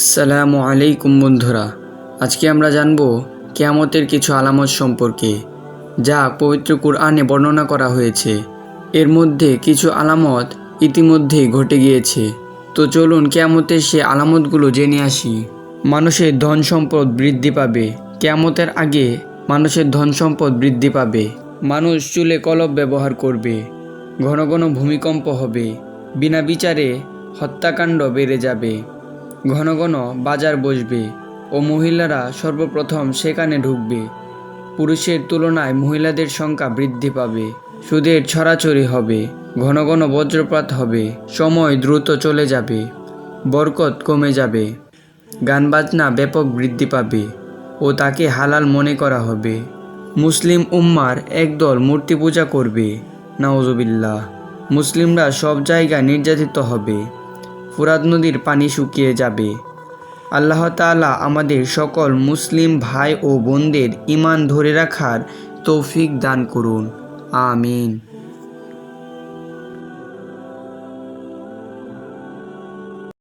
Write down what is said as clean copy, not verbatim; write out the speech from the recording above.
আসসালামু আলাইকুম বন্ধুরা, আজকে আমরা জানব কিয়ামতের কিছু আলামত সম্পর্কে, যা পবিত্র কুরআনে বর্ণনা করা হয়েছে। এর মধ্যে কিছু আলামত ইতিমধ্যেই ঘটে গিয়েছে। তো চলুন কিয়ামতের সে আলামতগুলো জেনে আসি। মানুষের ধন সম্পদ বৃদ্ধি পাবে। কিয়ামতের আগে মানুষের ধন সম্পদ বৃদ্ধি পাবে। মানুষ চুলে কলব ব্যবহার করবে। ঘন ঘন ভূমিকম্প হবে। বিনা বিচারে হত্যাকাণ্ড বেড়ে যাবে। ঘন ঘন বাজার বসবে ও মহিলারা সর্বপ্রথম সেখানে ঢুকবে। পুরুষের তুলনায় মহিলাদের সংখ্যা বৃদ্ধি পাবে। সুদের ছড়াছড়ি হবে। ঘন ঘন বজ্রপাত হবে। সময় দ্রুত চলে যাবে। বরকত কমে যাবে। গান বাজনা ব্যাপক বৃদ্ধি পাবে ও তাকে হালাল মনে করা হবে। মুসলিম উম্মার একদল মূর্তি পূজা করবে। নাউজুবিল্লাহ। মুসলিমরা সব জায়গায় নির্যাতিত হবে। ফুরাত নদীর পানি শুকিয়ে যাবে। আল্লাহ তাআলা আমাদের সকল মুসলিম ভাই ও বোনদের ঈমান ধরে রাখার তৌফিক দান করুন। আমিন।